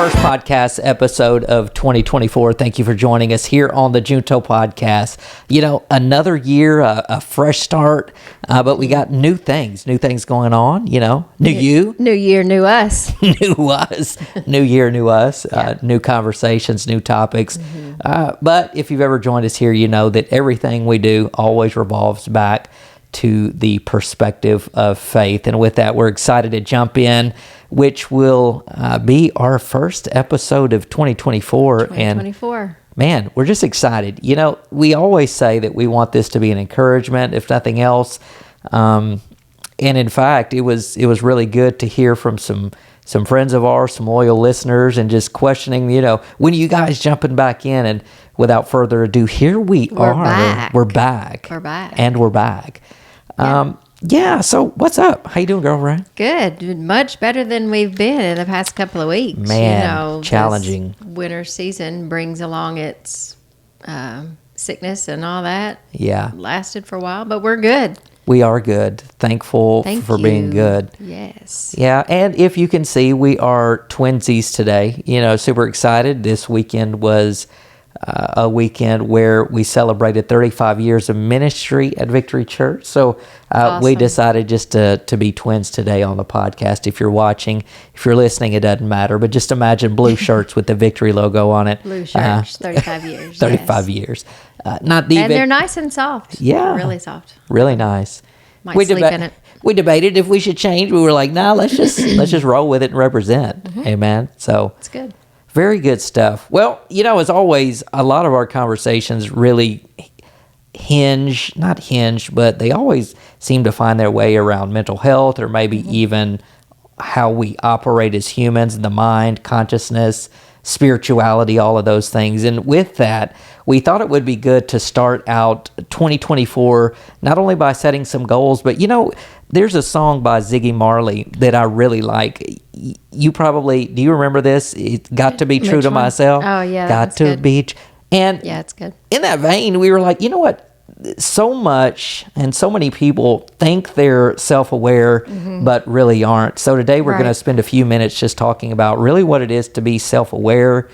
first podcast episode of 2024. Thank you for joining us here on the Junto podcast. You know, another year, a fresh start, but we got new things going on, you know, new year, new us, new year, new us, new conversations, new topics. But if you've ever joined us here, you know that everything we do always revolves back to the perspective of faith. And with that, we're excited to jump in, which will be our first episode of 2024. And man, we're just excited. You know, we always say that we want this to be an encouragement, if nothing else. And in fact, it was really good to hear from some friends of ours, some loyal listeners, and just questioning, you know, when are you guys jumping back in? And without further ado, here we are. We're back. And we're back. So what's up? How you doing, girlfriend? Good. Much better than we've been in the past couple of weeks. Man, you know, challenging. Winter season brings along its sickness and all that. Yeah. Lasted for a while, but we're good. We are good. Thankful for being good. Yes. Yeah, and if you can see, we are twinsies today. You know, super excited. This weekend was a weekend where we celebrated 35 years of ministry at Victory Church. So awesome. We decided just to be twins today on the podcast. If you're watching, if you're listening, it doesn't matter. But just imagine blue shirts with the Victory logo on it. Blue shirts, 35 years. 35 years. And they're nice and soft. Yeah. Really soft. Really nice. Might sleep in it. We debated if we should change. We were like, nah, let's just roll with it and represent. Amen. So it's good. Very good stuff. Well, you know, as always, a lot of our conversations really but they always seem to find their way around mental health or maybe even how we operate as humans, the mind, consciousness, spirituality, all of those things. And with that, we thought it would be good to start out 2024, not only by setting some goals, but, you know, there's a song by Ziggy Marley that I really like. You probably, do you remember this? It got to be true to myself. Oh, yeah. Got to be. And yeah, it's good. In that vein, we were like, you know what? So much and so many people think they're self-aware, but really aren't. So today we're going to spend a few minutes just talking about really what it is to be self-aware.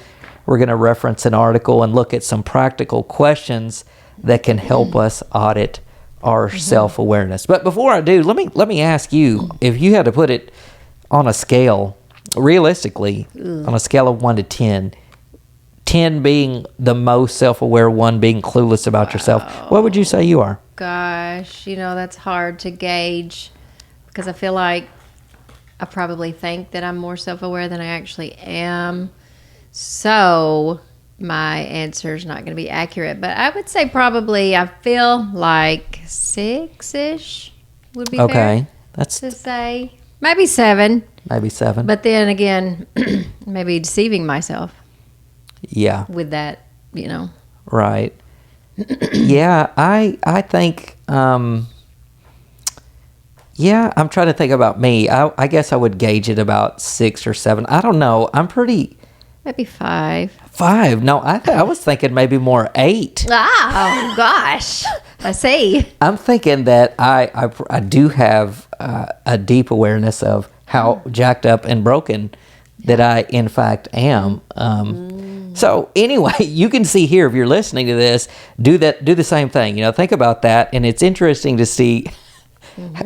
We're going to reference an article and look at some practical questions that can help us audit our self-awareness. But before I do, let me ask you, if you had to put it on a scale, realistically, on a scale of 1 to 10, 10 being the most self-aware, 1 being clueless about yourself, what would you say you are? Gosh, you know, that's hard to gauge because I feel like I probably think that I'm more self-aware than I actually am. So my answer is not going to be accurate, but I would say probably I feel like 6-ish would be fair. That's to say. Maybe 7. Maybe 7. But then again, maybe deceiving myself. Yeah. With that, you know. Right. Yeah, I think, I'm trying to think about me. I guess I would gauge it about 6 or 7. I don't know. I'm pretty... Maybe 5. 5? No, I was thinking maybe more 8. Oh, gosh. I see. I'm thinking that I do have a deep awareness of how jacked up and broken that I, in fact, am. So anyway, you can see here, if you're listening to this, do the same thing. You know, think about that. And it's interesting to see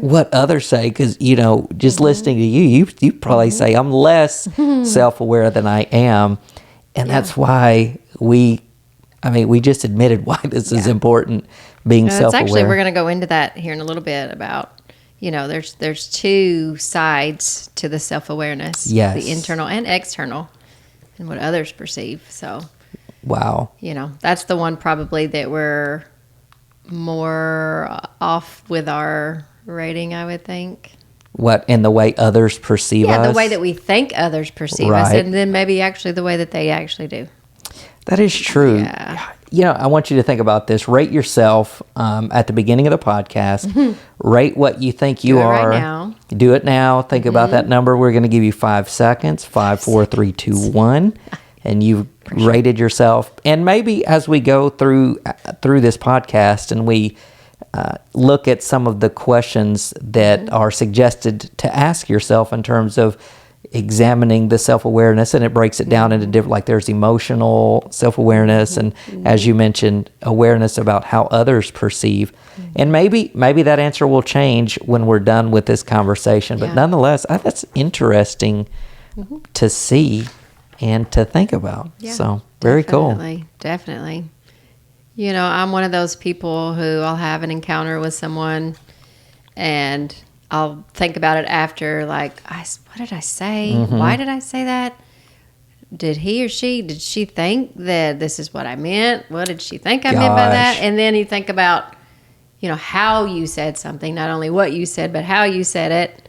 what others say, because, you know, just listening to you probably say I'm less self-aware than I am. And that's why we just admitted why this is important, being self-aware. Actually, we're going to go into that here in a little bit about, you know, there's 2 sides to the self-awareness. Yes. The internal and external, and what others perceive. So, wow. You know, that's the one probably that we're more off with our rating, I would think. What, in the way others perceive us? Yeah, the way that we think others perceive us, and then maybe actually the way that they actually do. That is true. Yeah. You know, I want you to think about this. Rate yourself at the beginning of the podcast. Rate what you think you are. Right now. Do it now. Think about that number. We're going to give you 5 seconds. 5, 4, 3, 2, 1. And you've rated yourself. And maybe as we go through this podcast and we look at some of the questions that are suggested to ask yourself in terms of examining the self-awareness, and it breaks it down into different, like there's emotional self-awareness, and as you mentioned, awareness about how others perceive. And maybe that answer will change when we're done with this conversation. But nonetheless, that's interesting to see and to think about. So very cool. Definitely. You know, I'm one of those people who I'll have an encounter with someone and I'll think about it after, like, what did I say? Why did I say that? Did he or did she think that this is what I meant? What did she think I meant by that? And then you think about, you know, how you said something, not only what you said, but how you said it.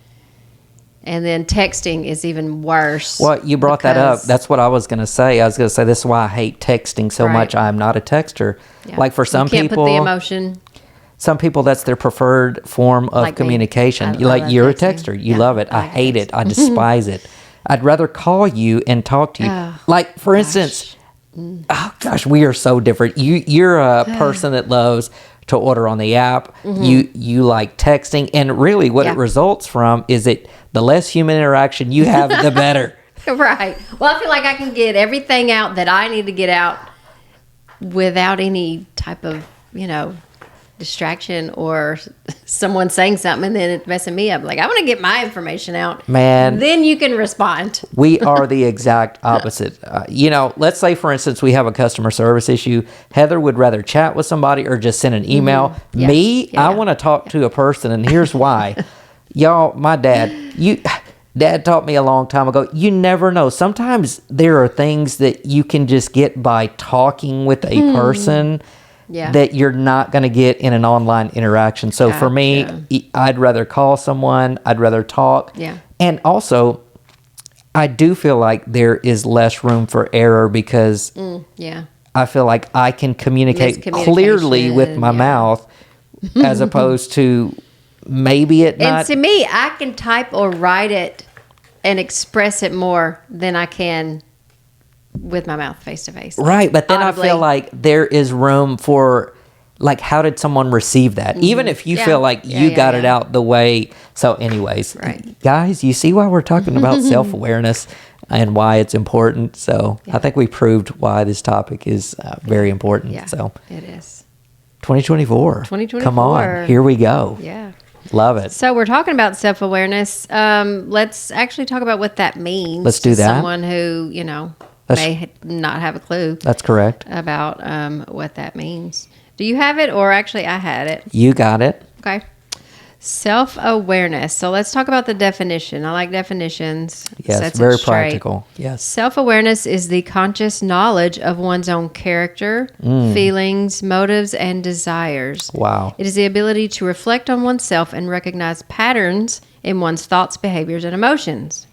And then texting is even worse. Well, you brought that up. That's what I was going to say. I was going to say, this is why I hate texting so much. I'm not a texter. Yeah. Like for some people, you can't put the emotion. Some people, that's their preferred form of communication. You're a texter. You love it. I hate it. I despise it. I'd rather call you and talk to you. Like, for instance, oh gosh, we are so different. You're a person that loves to order on the app. You like texting, and really what it results from is that the less human interaction you have, the better. Right. Well, I feel like I can get everything out that I need to get out without any type of, you know, distraction or someone saying something and then it's messing me up. Like, I want to get my information out. Man. Then you can respond. We are the exact opposite. You know, let's say, for instance, we have a customer service issue. Heather would rather chat with somebody or just send an email. I want to talk to a person, and here's why. Y'all, my Dad taught me a long time ago, you never know. Sometimes there are things that you can just get by talking with a person that you're not going to get in an online interaction. So for me, I'd rather call someone. I'd rather talk. Yeah. And also, I do feel like there is less room for error because I feel like I can communicate clearly with my mouth as opposed to maybe it not. And to me, I can type or write it and express it more than I can with my mouth face to face. Right, but then audibly. I feel like there is room for, like, how did someone receive that? Even if you feel like you got it out the way. So anyways, guys, you see why we're talking about self-awareness and why it's important. So I think we proved why this topic is very important. Yeah, so it is. 2024. Come on, here we go. Yeah. Love it. So we're talking about self-awareness. Let's actually talk about what that means. Let's do that. Someone who, you know, may not have a clue. That's correct. About what that means. Do you have it, or actually I had it? You got it. Okay. Self-awareness. So let's talk about the definition. I like definitions. Yes, very practical. Yes. Self-awareness is the conscious knowledge of one's own character, feelings, motives, and desires. Wow. It is the ability to reflect on oneself and recognize patterns in one's thoughts, behaviors, and emotions.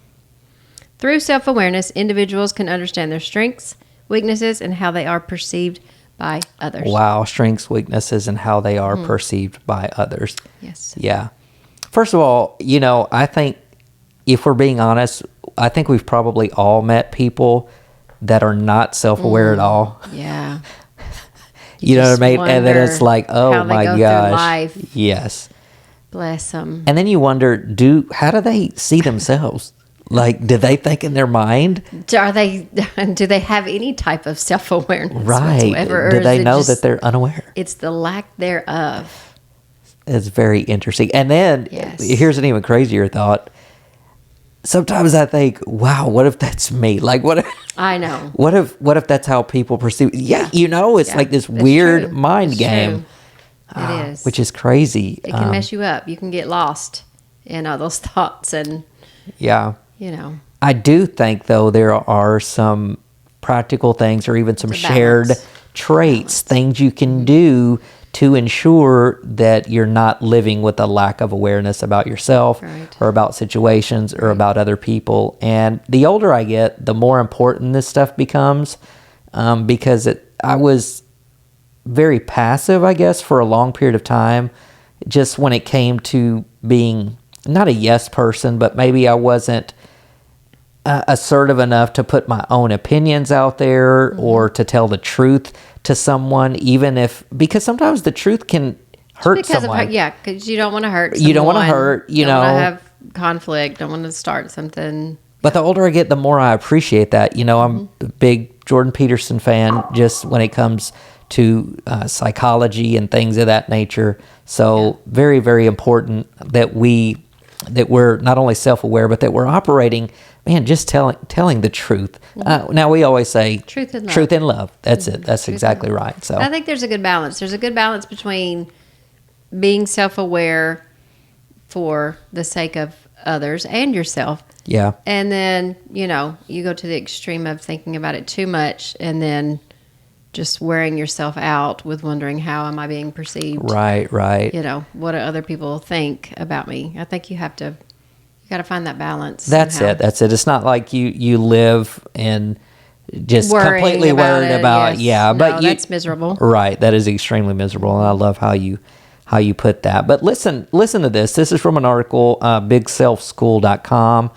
Through self-awareness, individuals can understand their strengths, weaknesses, and how they are perceived by others. Wow, strengths, weaknesses, and how they are perceived by others. Yes. Yeah. First of all, you know, I think if we're being honest, I think we've probably all met people that are not self-aware at all. Yeah. You know what I mean? And then it's like, oh my gosh. Life. Yes. Bless them. And then you wonder, how do they see themselves? Like, do they think in their mind? Do they have any type of self-awareness whatsoever? Do they know that they're unaware? It's the lack thereof. It's very interesting. And then here's an even crazier thought. Sometimes I think, wow, what if that's me? Like, what if, I know. What if that's how people perceive? Yeah, you know, it's like this weird mind game. It is. Which is crazy. It can mess you up. You can get lost in all those thoughts and you know. I do think, though, there are some practical things or even some shared traits, things you can do to ensure that you're not living with a lack of awareness about yourself or about situations or about other people. And the older I get, the more important this stuff becomes because I was very passive, I guess, for a long period of time, just when it came to being not a yes person, but maybe I wasn't assertive enough to put my own opinions out there or to tell the truth to someone, because sometimes the truth can hurt someone. Because you don't want to hurt someone. You don't want to hurt, Don't want to have conflict. Don't want to start something But the older I get, the more I appreciate that. You know, I'm a big Jordan Peterson fan just when it comes to psychology and things of that nature. So very, very important that we're not only self-aware, but that we're operating, man, just telling the truth. Now, we always say Truth and love. Truth and love. That's it. That's exactly right. So I think there's a good balance. There's a good balance between being self-aware for the sake of others and yourself. yeah, And then, you go to the extreme of thinking about it too much and then just wearing yourself out with wondering, how am I being perceived? right. What do other people think about me? I think you got to find that balance. That's somehow. it. That's it. It's not like you live and just Worrying completely worried it, about yes. yeah, but No, that's miserable. Right. That is extremely miserable, and I love how you put that. But listen to this. This is from an article, BigSelfSchool.com,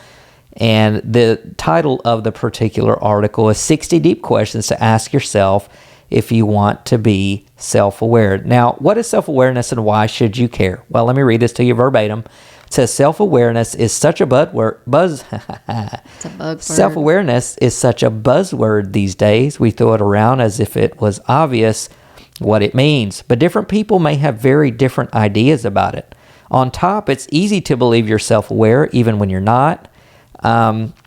and the title of the particular article is 60 Deep Questions to Ask Yourself if you want to be self-aware. Now, what is self-awareness and why should you care? Well, let me read this to you verbatim. It says self-awareness is such a buzz. It's a bug word. Self-awareness is such a buzzword these days. We throw it around as if it was obvious what it means, but different people may have very different ideas about it. On top, it's easy to believe you're self-aware even when you're not.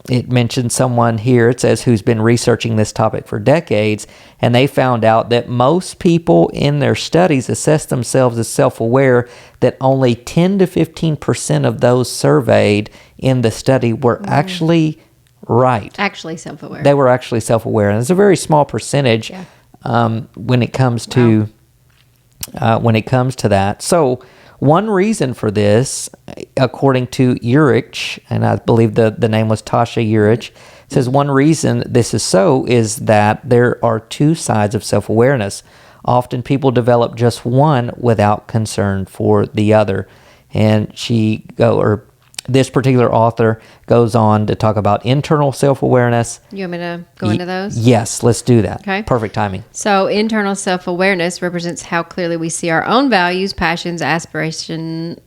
It mentions someone here, it says, who's been researching this topic for decades, and they found out that most people in their studies assess themselves as self-aware, that only 10 to 15% of those surveyed in the study were actually right. Actually self-aware. They were actually self-aware, and it's a very small percentage when it comes to that. So one reason for this, according to Urich, and I believe the name was Tasha Urich, says one reason this is so is that there are two sides of self-awareness. Often people develop just one without concern for the other. And this particular author goes on to talk about internal self-awareness. You want me to go into those? Yes, let's do that. Okay. Perfect timing. So internal self-awareness represents how clearly we see our own values, passions, aspirations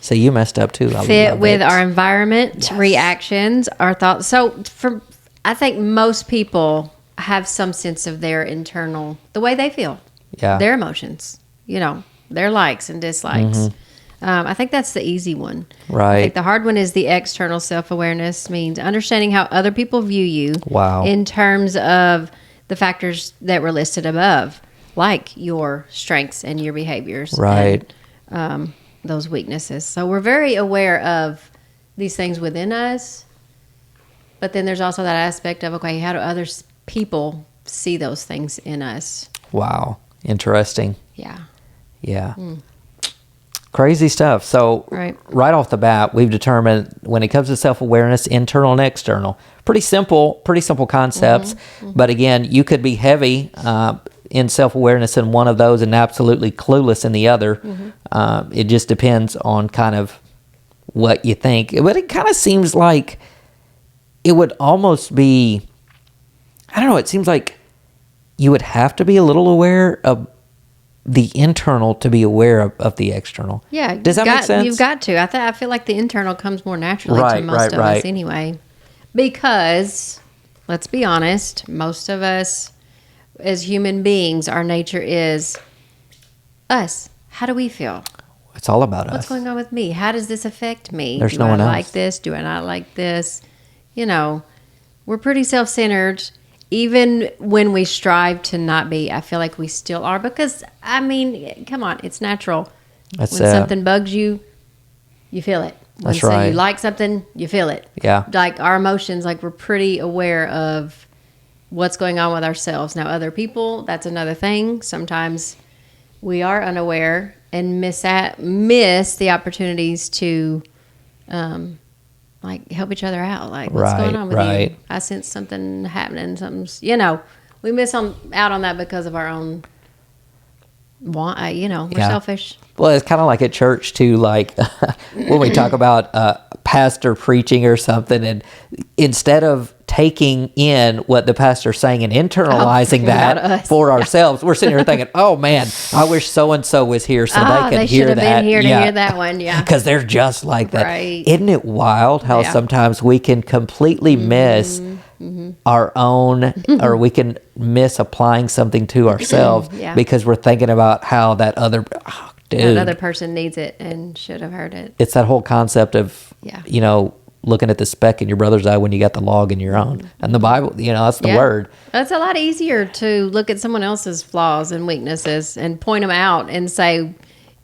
So you messed up too. I fit love with it. our environment, Yes. reactions, our thoughts. So I think most people have some sense of their internal, the way they feel, their emotions, their likes and dislikes. I think that's the easy one. Right. I think the hard one is the external self-awareness, means understanding how other people view you in terms of the factors that were listed above, like your strengths and your behaviors. Right. And those weaknesses. So we're very aware of these things within us, but then there's also that aspect of, okay, how do other people see those things in us? Wow. Interesting. Yeah. Yeah. Crazy stuff. So right off the bat, we've determined when it comes to self-awareness, internal and external, pretty simple concepts. But again, you could be heavy in self-awareness in one of those and absolutely clueless in the other. It just depends on kind of what you think. But it kind of seems like it would almost be, I don't know, it seems like you would have to be a little aware of the internal to be aware of the external. Yeah. Does that make sense? You've got to. I feel like the internal comes more naturally to most of us anyway. Because, let's be honest, most of us as human beings, our nature is us. How do we feel? It's all about us. What's going on with me? How does this affect me? There's no one else. Do I like this? Do I not like this? We're pretty self-centered. Even when we strive to not be, I feel like we still are, because, come on, it's natural. When something bugs you, you feel it. When That's right. you like something, you feel it. Yeah. Like our emotions, like we're pretty aware of what's going on with ourselves. Now, other people, that's another thing. Sometimes we are unaware and miss the opportunities to help each other out. Like, what's going on with you? I sense something happening. We miss out on that because of our own want. We're selfish. Well, it's kind of like at church too. Like when we talk about pastor preaching or something, and instead of taking in what the pastor's saying and internalizing that for ourselves, we're sitting here thinking, oh man, I wish so and so was here so they could hear that. Been here to hear that one, yeah, because they're just like that. Right. Isn't it wild how sometimes we can completely miss our own, or we can miss applying something to ourselves because we're thinking about how that other that other person needs it and should have heard it. It's that whole concept of looking at the speck in your brother's eye when you got the log in your own. And the Bible, that's the word. It's a lot easier to look at someone else's flaws and weaknesses and point them out and say,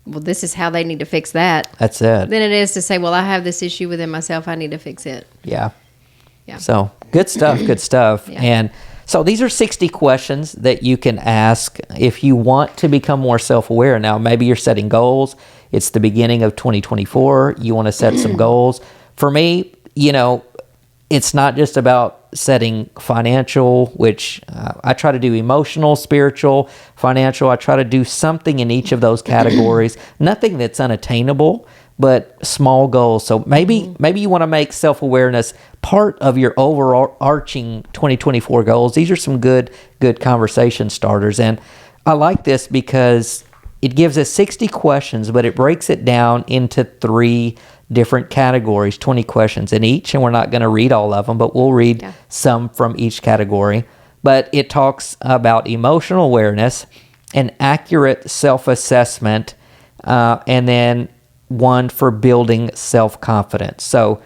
well, this is how they need to fix that. That's it. Than it is to say, well, I have this issue within myself, I need to fix it. Yeah. So good stuff, good stuff. Yeah. And so these are 60 questions that you can ask if you want to become more self-aware. Now, maybe you're setting goals. It's the beginning of 2024. You want to set some goals. For me, it's not just about setting financial, which I try to do emotional, spiritual, financial. I try to do something in each of those categories. Nothing that's unattainable, but small goals. So maybe you want to make self-awareness part of your overarching 2024 goals. These are some good conversation starters. And I like this because it gives us 60 questions, but it breaks it down into 3 different categories, 20 questions in each, and we're not going to read all of them, but we'll read some from each category. But it talks about emotional awareness, an accurate self-assessment, and then one for building self-confidence. So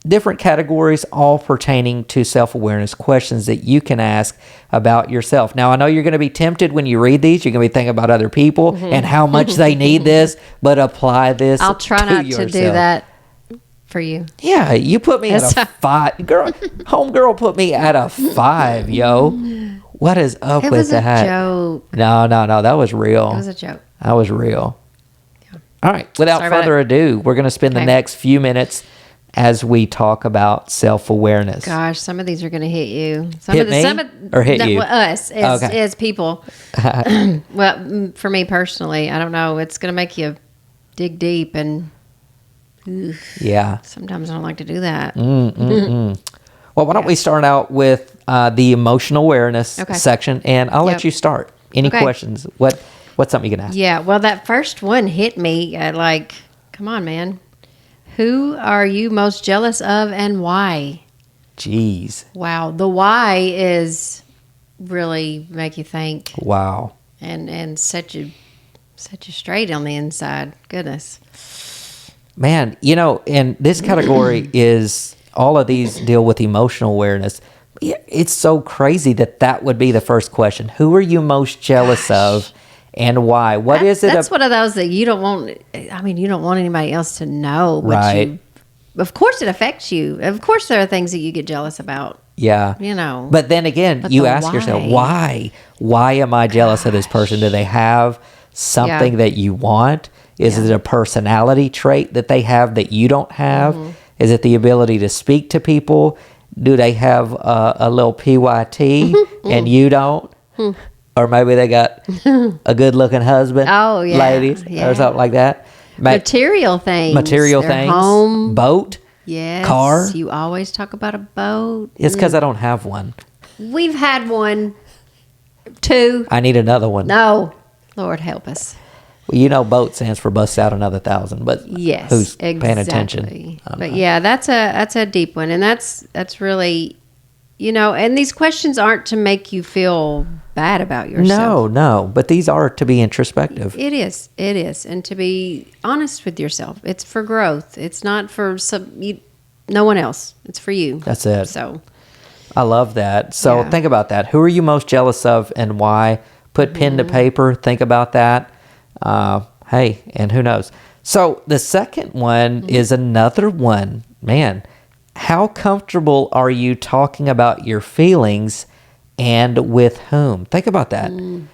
different categories, all pertaining to self-awareness, questions that you can ask about yourself. Now, I know you're going to be tempted when you read these. You're going to be thinking about other people and how much they need this, but apply this I'll try not yourself. to do that for you. Yeah, you put me at a 5. Girl, homegirl put me at a 5, yo. What is up with that? It was a joke. No, that was real. It was a joke. That was real. Yeah. All right, without further ado, we're going to spend the next few minutes as we talk about self-awareness. Gosh, some of these are going to hit you. Hit you? Us as people. Well, for me personally, I don't know. It's going to make you dig deep and sometimes I don't like to do that. Well, why don't we start out with the emotional awareness section, and I'll let you start. Any questions? What's something you can ask? Yeah, well, that first one hit me like, come on, man. Who are you most jealous of and why? Jeez. Wow. The why is really make you think. Wow. And set you straight on the inside. Goodness. Man, and this category is, all of these deal with emotional awareness. It's so crazy that would be the first question. Who are you most jealous of? And why? What is it? That's one of those that you don't want. I mean, you don't want anybody else to know. But right. Of course, it affects you. Of course, there are things that you get jealous about. Yeah. But then again, you ask yourself, why? Why am I jealous of this person? Do they have something that you want? Is it a personality trait that they have that you don't have? Is it the ability to speak to people? Do they have a little PYT and you don't? Or maybe they got a good-looking husband, ladies, or something like that. Material things. Home. Boat. Yes. Car. You always talk about a boat. It's because I don't have one. We've had one, 2. I need another one. No. Lord help us. Well, boat stands for bust out another 1,000, but who's paying attention? But yeah, that's a deep one, and that's really, and these questions aren't to make you feel bad about yourself. No, but these are to be introspective. It is, and to be honest with yourself. It's for growth. It's not for no one else. It's for you. That's it. So, I love that. So think about that. Who are you most jealous of, and why? Put pen to paper. Think about that. Hey, and who knows? So the second one is another one. Man, how comfortable are you talking about your feelings, and with whom? Think about that.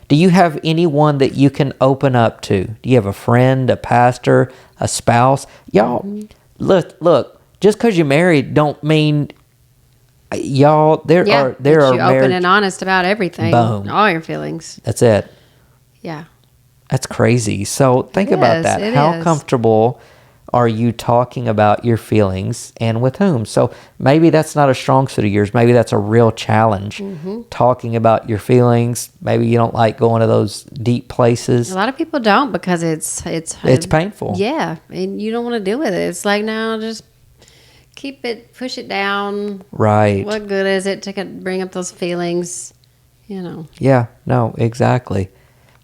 Do you have anyone that you can open up to? Do you have a friend, a pastor, a spouse? Y'all, look, just because you're married don't mean, y'all, there are open and honest about everything. Boom. All your feelings. That's it. Yeah. That's crazy. So think about that. How comfortable are you talking about your feelings and with whom? So maybe that's not a strong suit of yours. Maybe that's a real challenge. Talking about your feelings. Maybe you don't like going to those deep places. A lot of people don't because it's painful. Yeah, and you don't want to deal with it. It's like, no, just keep it, push it down. Right. What good is it to bring up those feelings? Yeah, no, exactly.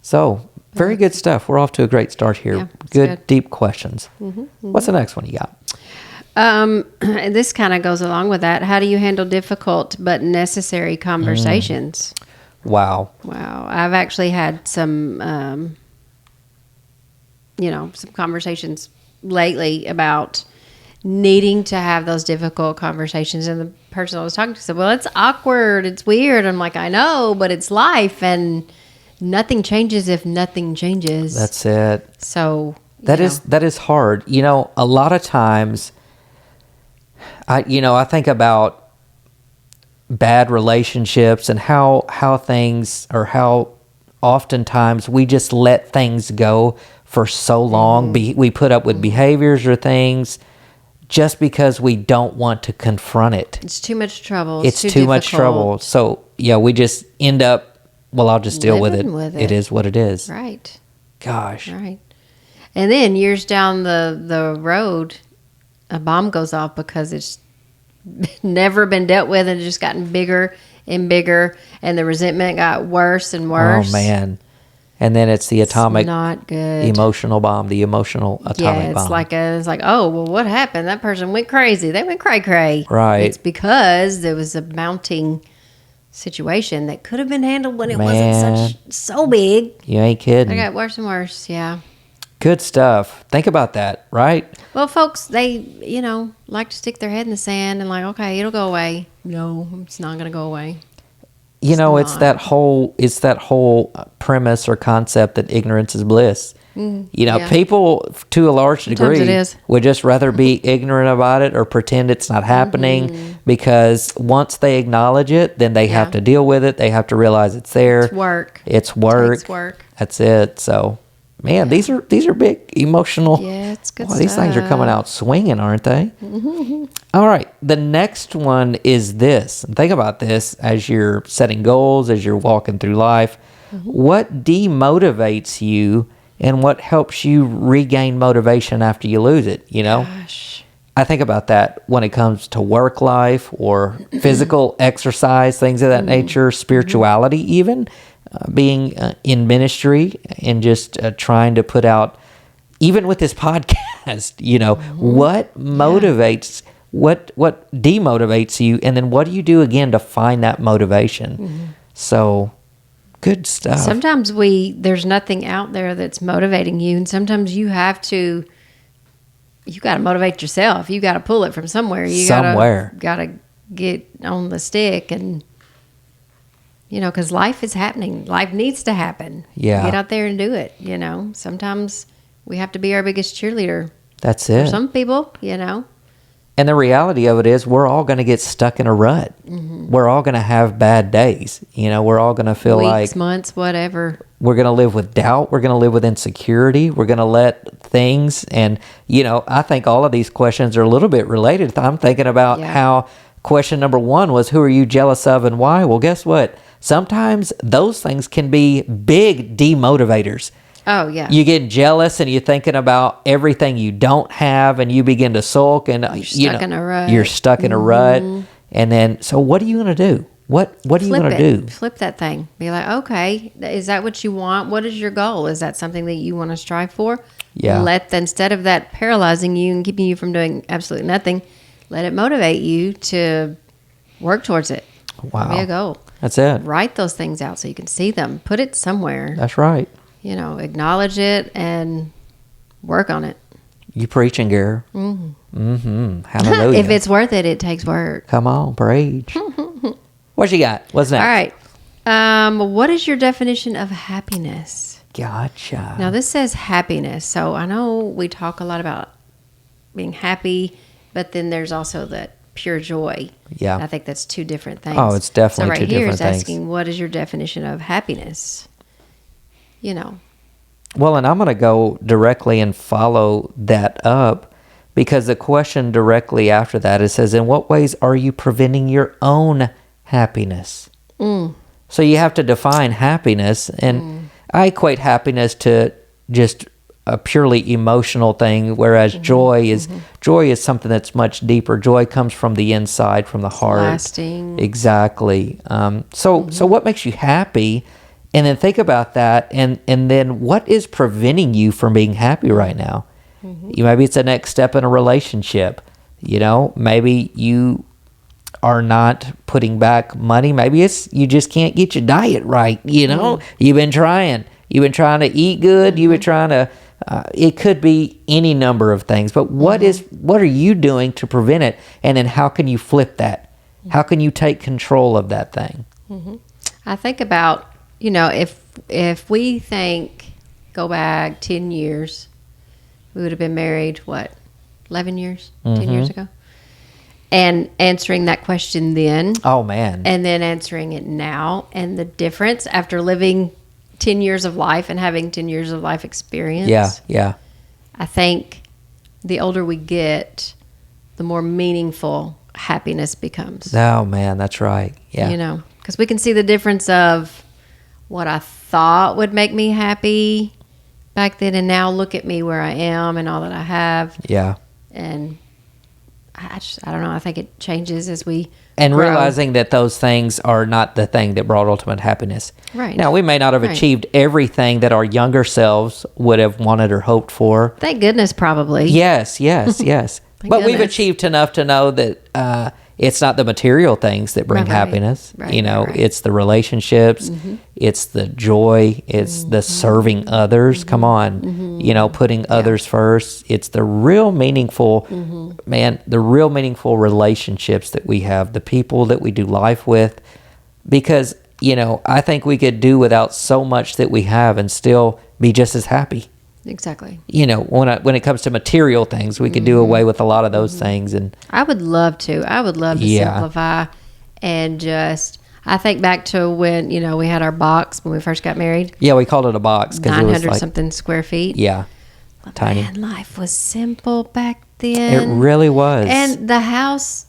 So, very good stuff. We're off to a great start here. Yeah, good, deep questions. What's the next one you got? And this kind of goes along with that. How do you handle difficult but necessary conversations? Wow. I've actually had some, some conversations lately about needing to have those difficult conversations. And the person I was talking to said, well, it's awkward. It's weird. I'm like, I know, but it's life. And nothing changes if nothing changes. That's it. So that is hard. A lot of times I think about bad relationships and how things, or how oftentimes we just let things go for so long. We put up with behaviors or things just because we don't want to confront it. It's too much trouble. It's too much trouble. So, we just end up, well, I'll just deal with it. It is what it is. Right. Gosh. Right. And then years down the road, a bomb goes off because it's never been dealt with and just gotten bigger and bigger, and the resentment got worse and worse. Oh, man. And then it's the atomic, it's not good. Emotional bomb, the emotional atomic bomb. It's like, oh, well, what happened? That person went crazy. They went cray-cray. Right. It's because there was a mounting situation that could have been handled when it wasn't so big. You ain't kidding. It got worse and worse, yeah. Good stuff. Think about that, right? Well, folks, they, like to stick their head in the sand and like, okay, it'll go away. No, it's not going to go away. It's that whole premise or concept that ignorance is bliss. People to a large degree would just rather be ignorant about it or pretend it's not happening, because once they acknowledge it, then they have to deal with it. They have to realize it's there. It's work. It's work. It takes work. That's it. So, man, these are big emotional. Yeah, it's good stuff. These things are coming out swinging, aren't they? All right. The next one is this. And think about this as you're setting goals, as you're walking through life. What demotivates you and what helps you regain motivation after you lose it, Gosh. I think about that when it comes to work life or physical exercise, things of that nature, spirituality even. Being in ministry and just trying to put out, even with this podcast, what motivates, what demotivates you, and then what do you do again to find that motivation? So, good stuff. Sometimes there's nothing out there that's motivating you, and sometimes you got to motivate yourself. You got to pull it from somewhere. You got to get on the stick and. Because life is happening. Life needs to happen. Yeah. Get out there and do it, Sometimes we have to be our biggest cheerleader. That's it. For some people, And the reality of it is we're all going to get stuck in a rut. We're all going to have bad days. We're all going to feel Weeks, months, whatever. We're going to live with doubt. We're going to live with insecurity. We're going to let things, and, I think all of these questions are a little bit related. I'm thinking about how question number 1 was, who are you jealous of and why? Well, guess what? Sometimes those things can be big demotivators. Oh, yeah. You get jealous and you're thinking about everything you don't have and you begin to sulk and you're stuck in a rut. You're stuck in a rut. And then, so what are you going to do? What are you going to do? Flip that thing. Be like, okay, is that what you want? What is your goal? Is that something that you want to strive for? Yeah. Instead of that paralyzing you and keeping you from doing absolutely nothing, let it motivate you to work towards it. Wow. Be a goal. That's it. Write those things out so you can see them. Put it somewhere. That's right. Acknowledge it and work on it. You preaching, Gary. Hallelujah. If it's worth it, it takes work. Come on, preach. What you got? What's next? All right. What is your definition of happiness? Gotcha. Now, this says happiness. So I know we talk a lot about being happy, but then there's also that pure joy. Yeah. I think that's two different things. Oh, it's definitely two different things. So right here is asking, what is your definition of happiness? Well, and I'm going to go directly and follow that up because the question directly after that, it says, in what ways are you preventing your own happiness? So you have to define happiness, and I equate happiness to just a purely emotional thing, whereas joy is something that's much deeper. Joy comes from the inside, from the heart. Lasting. Exactly. So what makes you happy? And then think about that, and then what is preventing you from being happy right now? Maybe it's the next step in a relationship. Maybe you are not putting back money. Maybe it's you just can't get your diet right. You've been trying to eat good. You've been trying to. It could be any number of things. But what are you doing to prevent it? And then how can you flip that? How can you take control of that thing? I think about if we go back 10 years, we would have been married 11 years, 10 years ago. And answering that question then. Oh, man. And then answering it now. And the difference after living 10 years of life and having 10 years of life experience. Yeah. I think the older we get, the more meaningful happiness becomes. Oh, man, that's right. Yeah. Because we can see the difference of what I thought would make me happy back then, and now look at me where I am and all that I have. Yeah. And I don't know. I think it changes as we and grow. Realizing that those things are not the thing that brought ultimate happiness. Right. Now, we may not have achieved everything that our younger selves would have wanted or hoped for. Thank goodness, probably. Yes. But we've achieved enough to know that it's not the material things that bring happiness. Right. It's the relationships, it's the joy, it's the serving others. Come on, putting others first. It's the real meaningful, the real meaningful relationships that we have, the people that we do life with. Because, I think we could do without so much that we have and still be just as happy. Exactly. When it comes to material things, we could do away with a lot of those things. And I would love to. Simplify and just. I think back to when we had our box when we first got married. Yeah, we called it a box because it was 900 something square feet. Yeah, tiny. Man, life was simple back then. It really was. And the house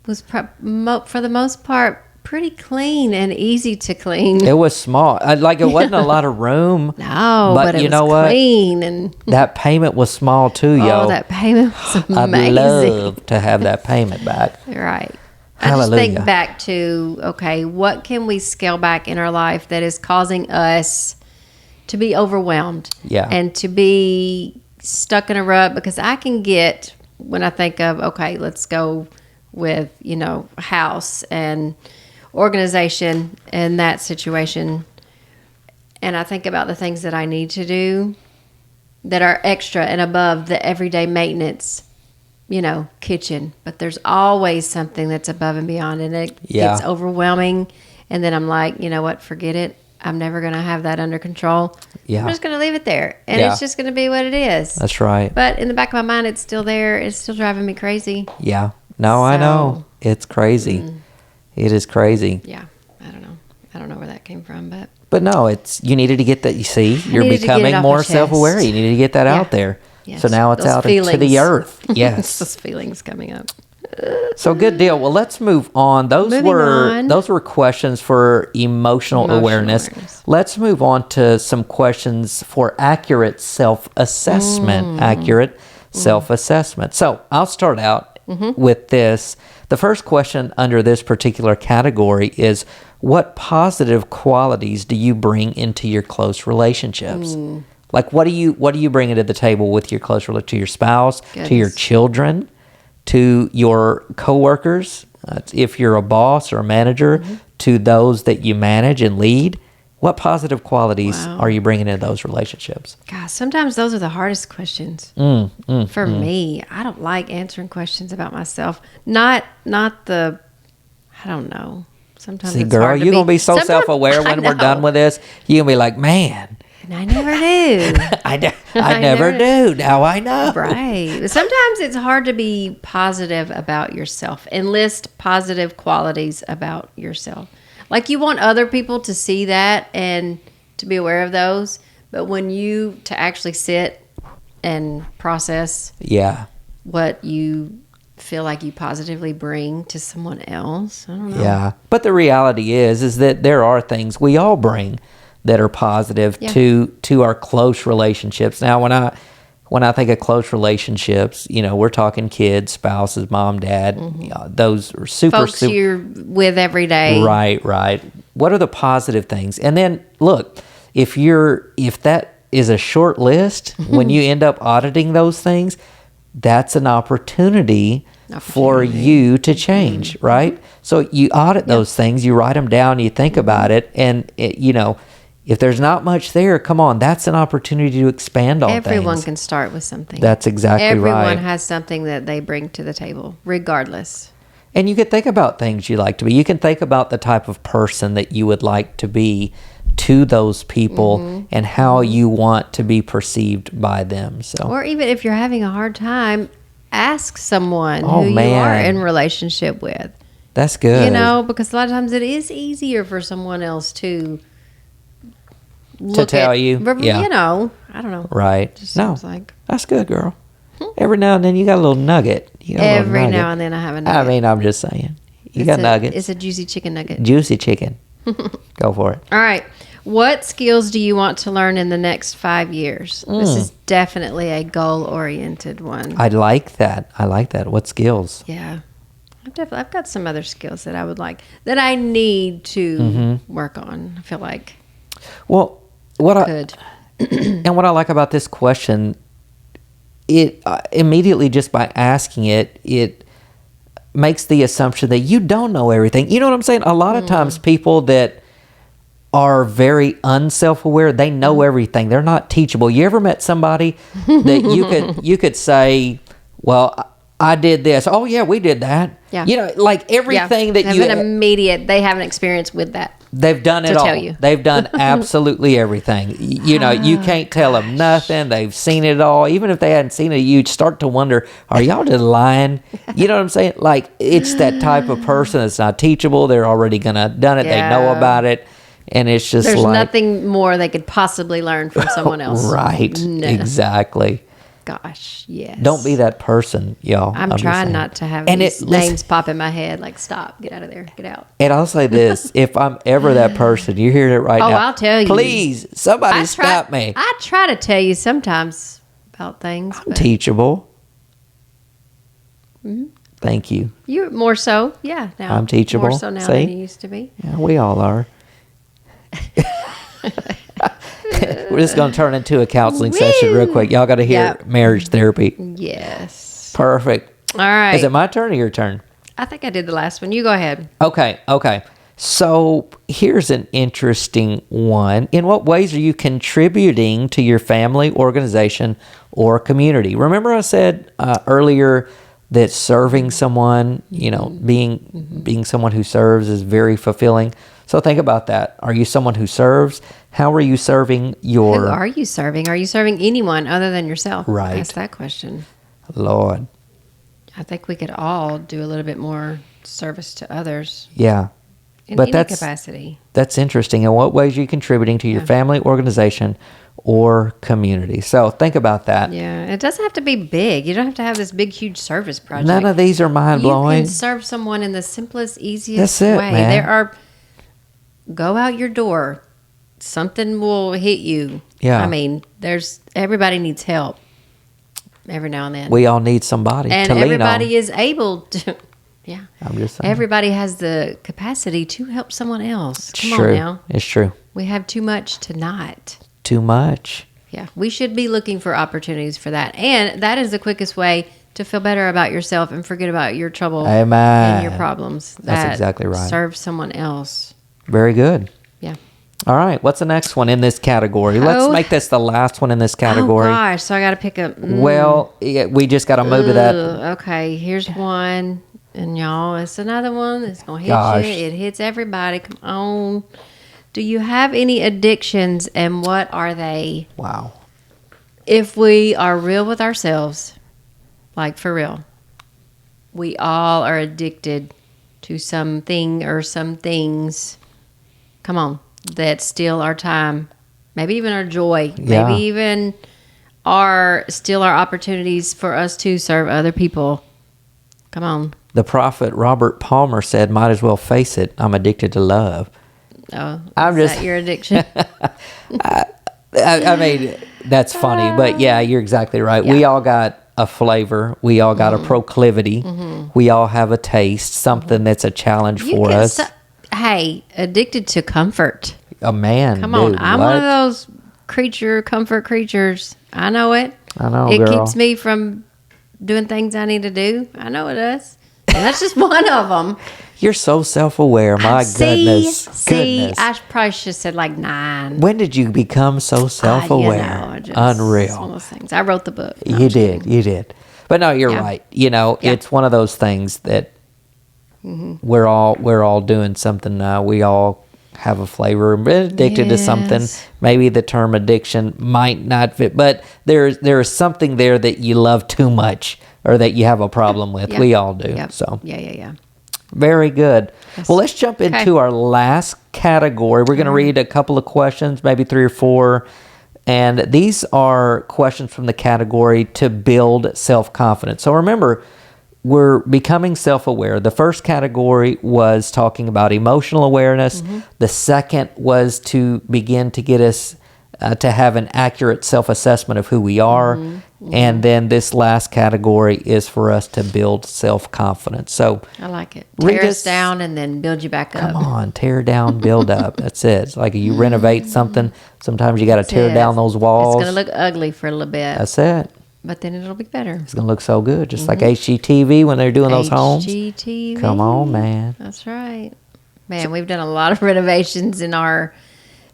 was for the most part pretty clean and easy to clean. It was small. It wasn't a lot of room. No, but it you was know what? clean. And that payment was small too, yo. Oh, that payment was amazing. I'd love to have that payment back. Right. Hallelujah. I just think back to, okay, what can we scale back in our life that is causing us to be overwhelmed? Yeah. And to be stuck in a rut? Because I can get, when I think of, okay, let's go with, house and organization in that situation, and I think about the things that I need to do that are extra and above the everyday maintenance, kitchen, but there's always something that's above and beyond, and it gets overwhelming, and then I'm like, what, forget it, I'm never going to have that under control. I'm just going to leave it there, and it's just going to be what it is. That's right. But in the back of my mind, it's still there. It's still driving me crazy. I know, it's crazy. It is crazy. Yeah, I don't know where that came from, but no, you needed to get that. You see, you're becoming more self-aware. You need to get that out there. Yes. So now it's out into the earth. Yes, those feelings coming up. So good deal. Well, let's move on. Those were questions for emotional awareness. Let's move on to some questions for accurate self-assessment. Self-assessment. So I'll start out with this. The first question under this particular category is, what positive qualities do you bring into your close relationships? Like, what do you bring to the table with your to your spouse, to your children, to your coworkers, if you're a boss or a manager, to those that you manage and lead? What positive qualities are you bringing into those relationships? Gosh, sometimes those are the hardest questions for me. I don't like answering questions about myself. Not the, I don't know. Sometimes See, it's girl, hard to you're going to be so self-aware when we're done with this. You're going to be like, man. And I never do. I never do. Now I know. Right. Sometimes it's hard to be positive about yourself and list positive qualities about yourself. Like, you want other people to see that and to be aware of those. But when to actually sit and process. Yeah. what you feel like you positively bring to someone else. I don't know. Yeah. But the reality is that there are things we all bring that are positive to our close relationships. Now, when I think of close relationships, we're talking kids, spouses, mom, dad, those are Folks you're with every day. Right. What are the positive things? And then look, if that is a short list, when you end up auditing those things, that's an opportunity for you to change, right? So you audit those things, you write them down, you think about it, and if there's not much there, come on, that's an opportunity to expand on Everyone things. can start with something. That's exactly right. Everyone has something that they bring to the table, regardless. And you can think about things you like to be. You can think about the type of person that you would like to be to those people and how you want to be perceived by them. So, or even if you're having a hard time, ask someone who you are in relationship with. That's good. Because a lot of times it is easier for someone else to tell you. Yeah. I don't know. Right. Just sounds like. That's good, girl. Every now and then you got a little nugget. Every now and then I have a nugget. I mean, I'm just saying. You got nuggets. It's a juicy chicken nugget. Juicy chicken. Go for it. All right. What skills do you want to learn in the next 5 years? This is definitely a goal-oriented one. I like that. What skills? Yeah. I've got some other skills that I would like, that I need to work on, I feel like. Well, what I like about this question, it immediately, just by asking it makes the assumption that you don't know everything. You know what I'm saying? A lot of times people that are very unself-aware, they know everything. They're not teachable. You ever met somebody that you could say, well, I did this. Oh yeah, we did that. Yeah. Like everything that you they have an experience with that. They've done it all. Tell you. They've done absolutely everything. You can't tell them nothing. They've seen it all. Even if they hadn't seen it, you start to wonder, are y'all just lying? You know what I'm saying? Like, it's that type of person that's not teachable. They're already done it. Yeah. They know about it. And it's just There's nothing more they could possibly learn from someone else. Right. No. Exactly. Gosh, yes. Don't be that person, y'all. I'm trying not to have these names pop in my head. Like, stop, get out of there, get out. And I'll say this: if I'm ever that person, you're hearing it right now. Oh, I'll tell you. Please, somebody stop me. I try to tell you sometimes about things. I'm teachable. Thank you. You more so, yeah. Now I'm teachable. More so now than you used to be. Yeah, we all are. We're just going to turn into a counseling session real quick. Y'all got to hear marriage therapy. Yes. Perfect. All right. Is it my turn or your turn? I think I did the last one. You go ahead. Okay. So here's an interesting one. In what ways are you contributing to your family, organization, or community? Remember I said earlier that serving someone, being someone who serves is very fulfilling. So think about that. Are you someone who serves? How are you serving Who are you serving? Are you serving anyone other than yourself? Right. Ask that question. Lord. I think we could all do a little bit more service to others. Yeah. In any capacity. That's interesting. In what ways are you contributing to your family, organization, or community? So think about that. Yeah. It doesn't have to be big. You don't have to have this big, huge service project. None of these are mind-blowing. You can serve someone in the simplest, easiest way. Man. Go out your door. Something will hit you. Yeah. I mean, everybody needs help every now and then. We all need somebody to lean on. And everybody is able to. Yeah. I'm just saying. Everybody has the capacity to help someone else. Come on now. It's true. We have too much to not. Too much. Yeah. We should be looking for opportunities for that. And that is the quickest way to feel better about yourself and forget about your trouble and your problems. That's exactly right. Serve someone else. Very good. Yeah. All right. What's the next one in this category? Let's make this the last one in this category. Oh, gosh. So I got to pick a... Well, we just got to move to that. Okay. Here's one. And y'all, it's another one. It's going to hit you. It hits everybody. Come on. Do you have any addictions, and what are they? Wow. If we are real with ourselves, like for real, we all are addicted to something or some things. Come on. That steal our time. Maybe even our joy. Yeah. Maybe even are still our opportunities for us to serve other people. Come on. The prophet Robert Palmer said, might as well face it, I'm addicted to love. Oh, I'm is just that your addiction? I mean, that's funny, but yeah, you're exactly right. Yeah. We all got a flavor. We all got a proclivity. We all have a taste, something that's a challenge for us. Hey, addicted to comfort. A man, Come on, dude, I'm what? one of those comfort creatures. I know it. I know, it girl. keeps me from doing things I need to do. I know it does. And that's just one of them. You're so self-aware. My goodness. Goodness. I probably should have said like 9. When did you become so self-aware? It's Unreal. one of those things. I wrote the book. No, You did. But no, you're right. You know, it's one of those things that we're all doing something now. We all have a flavor. We're addicted to something. Maybe the term addiction might not fit, but there is something there that you love too much or that you have a problem with. We all do. So Yeah. very good. Yes. Well, let's jump into our last category. We're going to read a couple of questions, maybe 3 or 4. And these are questions from the category to build self-confidence. So remember, we're becoming self-aware. The first category was talking about emotional awareness. The second was to begin to get us to have an accurate self-assessment of who we are. And then this last category is for us to build self-confidence. So I like it. Tear us down and then build you back up. Come on, tear down, build up. That's it. It's like you renovate something. Sometimes you got to tear down those walls. It's going to look ugly for a little bit. That's it. But then it'll be better. It's going to look so good. Just like HGTV when they're doing those homes. HGTV. Come on, man. That's right. Man, we've done a lot of renovations in our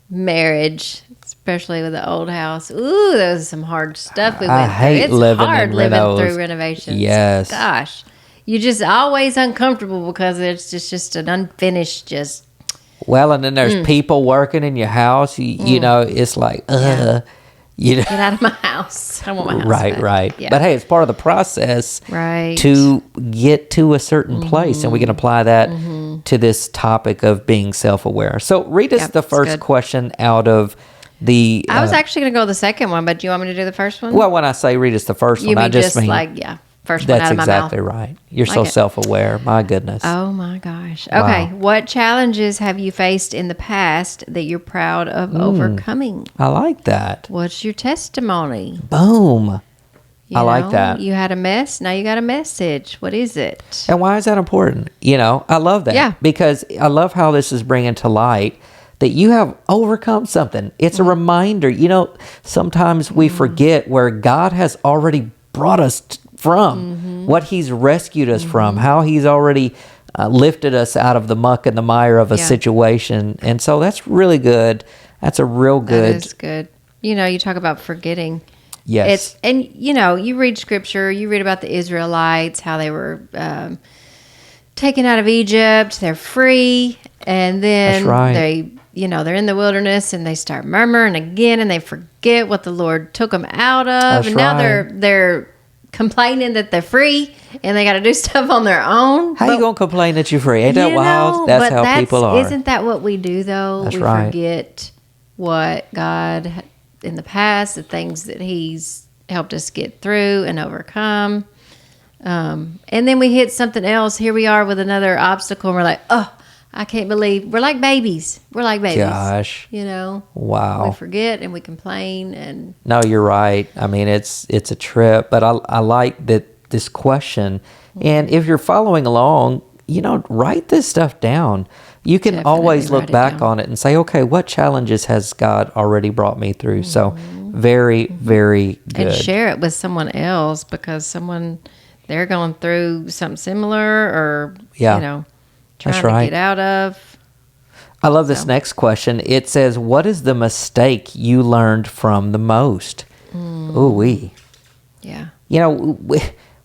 marriage, especially with the old house. Ooh, there was some hard stuff we went through. Hate it's living hard in living renos. through renovations. Yes. Gosh. You're just always uncomfortable because it's just an unfinished Well, and then there's people working in your house. You know, it's like, you know. get out of my house. I want my house back. Right. Yeah. But hey, it's part of the process Right. to get to a certain place. And we can apply that to this topic of being self-aware. So read us the first good. question out of the... I was actually going to go with the second one, but do you want me to do the first one? well, when I say read us the first you one, I mean just mean... first one that's out of my exactly mouth. right. You're Like so it. self-aware. My goodness. Oh my gosh. Okay. Wow. What challenges have you faced in the past that you're proud of overcoming? I like that. What's your testimony? Boom. You I like know, that. You had a mess. Now you got a message. What is it? And why is that important? You know, I love that. Yeah. Because I love how this is bringing to light that you have overcome something. It's a reminder. You know, sometimes we forget where God has already brought us from, what he's rescued us from, how he's already lifted us out of the muck and the mire of a situation. And so that's really good. That's a real good. That is good. You know, you talk about forgetting. Yes. And you know, you read scripture, you read about the Israelites, how they were taken out of Egypt, they're free, and then That's right. they're in the wilderness and they start murmuring again and they forget what the Lord took them out of. That's and now right. they're complaining that they're free and they got to do stuff on their own. How you going to complain that you're free? Ain't that You wild? know, That's but how people are. Isn't that what we do, though? That's we right. forget what God in the past, the things that He's helped us get through and overcome. And then we hit something else. Here we are with another obstacle, and we're like, oh, I can't believe. We're like babies. Gosh. You know? Wow. We forget and we complain. And No, you're right. I mean, it's a trip, but I like that this question. And if you're following along, you know, write this stuff down. You can Definitely always look write it back down. on it and say, okay, what challenges has God already brought me through? So very, very good. And share it with someone else because they're going through something similar or, Yeah. you know, trying That's right. to get out of. I love this next question. It says, what is the mistake you learned from the most? Ooh-wee. Yeah. You know,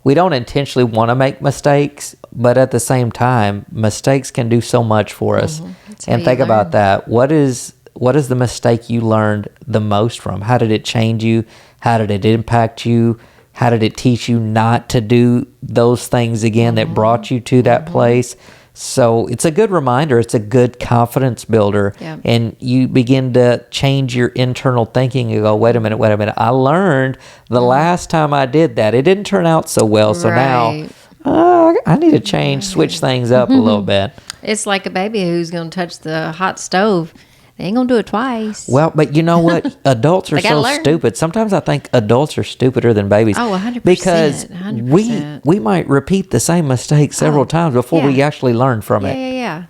we don't intentionally want to make mistakes, but at the same time, mistakes can do so much for us. That's how And you think about learn. that. What is the mistake you learned the most from? How did it change you? How did it impact you? How did it teach you not to do those things again that brought you to that place? So it's a good reminder. It's a good confidence builder. Yeah. And you begin to change your internal thinking. You go, wait a minute. I learned the last time I did that, it didn't turn out so well. So Right. now I need to change, switch things up a little bit. It's like a baby who's going to touch the hot stove. They ain't going to do it twice. Well, but you know what? Adults are They gotta so learn. stupid. Sometimes I think adults are stupider than babies. Oh, 100%, Because 100%. we might repeat the same mistake several times before we yeah. actually learn from Yeah, it. yeah.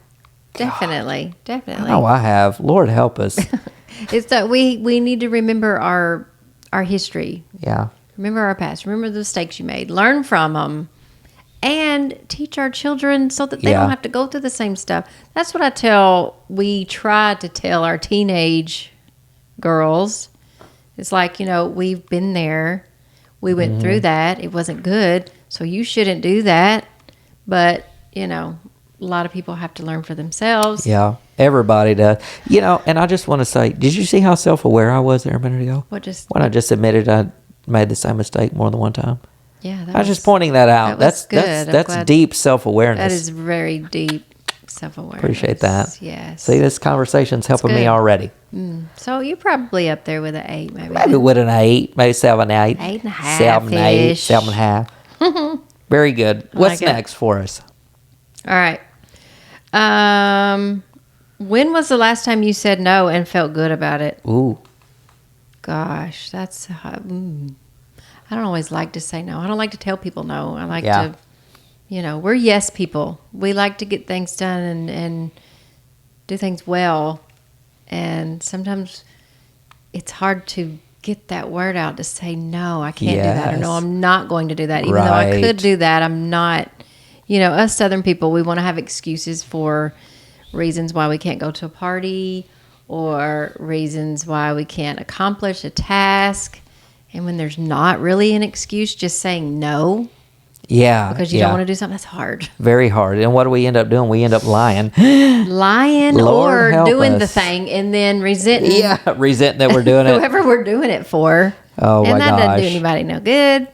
Definitely. Definitely. Oh, I have. Lord help us. It's that we need to remember our history. Yeah. Remember our past. Remember the mistakes you made. Learn from them. And teach our children so that they Yeah. don't have to go through the same stuff. That's what we try to tell our teenage girls. It's like, we've been there. We went through that. It wasn't good. So you shouldn't do that. But, a lot of people have to learn for themselves. Yeah. Everybody does. And I just want to say, did you see how self-aware I was there a minute ago? When I just admitted I made the same mistake more than one time? Yeah, I was just pointing that out. that was good. I'm That's glad- deep self-awareness. That is very deep self-awareness. Appreciate that. Yes. See, this conversation's helping me good. already. So you're probably up there with an 8, maybe. Maybe with an 8, maybe 7, 8. 8.5 7, 8, -ish. 7.5. Very good. What's like it. next for us? All right. When was the last time you said no and felt good about it? Ooh. Gosh, that's. I don't always like to say no. I don't like to tell people no. I like Yeah. to, we're yes people. We like to get things done and do things well. And sometimes it's hard to get that word out to say no, I can't do that. Or no, Yes. I'm not going to do that. Even though I Right. could do that, I'm not. Us Southern people, we want to have excuses for reasons why we can't go to a party or reasons why we can't accomplish a task. And when there's not really an excuse, just saying no Yeah. because you don't want to do something, that's hard. Very hard. And what do we end up doing? We end up lying. Lying Lord or help doing the us. thing and then resenting Yeah. Resenting that we're doing it. whoever we're doing it for. Oh, and my that doesn't do gosh. anybody no good.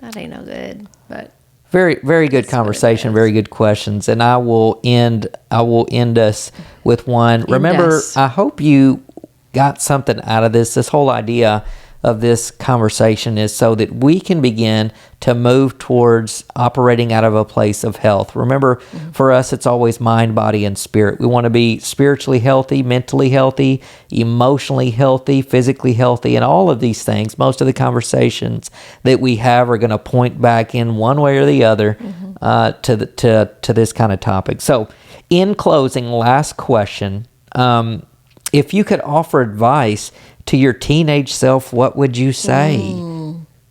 That ain't no good. But Very, very good That's what it conversation. is. Very good questions, and I will end us with one. Remember, us. I hope you got something out of this. This whole idea of this conversation is so that we can begin to move towards operating out of a place of health. Remember, for us, it's always mind, body, and spirit. We want to be spiritually healthy, mentally healthy, emotionally healthy, physically healthy, and all of these things. Most of the conversations that we have are going to point back in one way or the other to this kind of topic. So, in closing, last question. If you could offer advice to your teenage self, what would you say?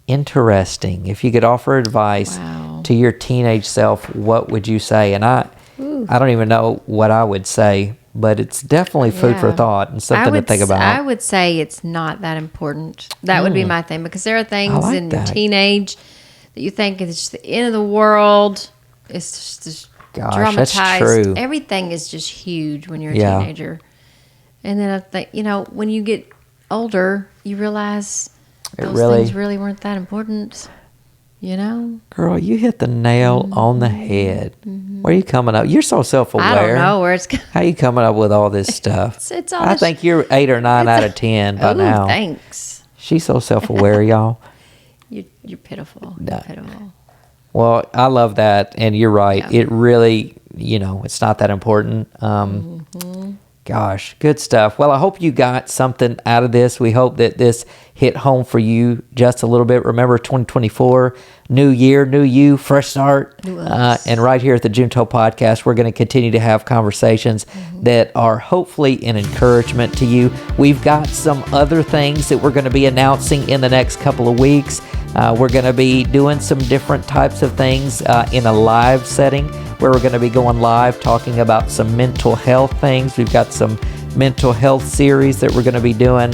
Interesting. If you could offer advice Wow. to your teenage self, what would you say? And I don't even know what I would say, but it's definitely food for Yeah. thought and something to think about. I would say it's not that important. That would be my thing because there are things like in your that. teenage that you think is just the end of the world. It's just Gosh, dramatized. that's true. Everything is just huge when you're a Yeah. teenager. And then I think, when you get older, you realize those things really weren't that important. Girl, you hit the nail on the head. Where are you coming up? You're so self-aware. I don't know where it's How you coming up with all this stuff? It's all I this- think you're 8 or 9 out of 10 by Ooh, now. thanks. She's so self-aware, y'all. You're pitiful. No. You're pitiful. Well, I love that, and you're right. Yeah. It really, it's not that important. Gosh, good stuff. Well, I hope you got something out of this. We hope that this hit home for you just a little bit. Remember, 2024, new year, new you, fresh start. New us. And right here at the Junto Podcast, we're going to continue to have conversations that are hopefully an encouragement to you. We've got some other things that we're going to be announcing in the next couple of weeks. We're going to be doing some different types of things in a live setting where we're going to be going live talking about some mental health things. We've got some mental health series that we're going to be doing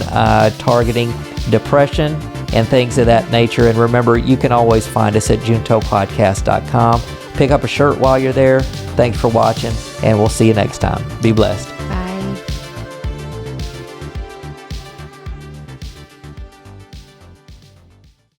targeting depression and things of that nature. And remember, you can always find us at juntopodcast.com. Pick up a shirt while you're there. Thanks for watching, and we'll see you next time. Be blessed.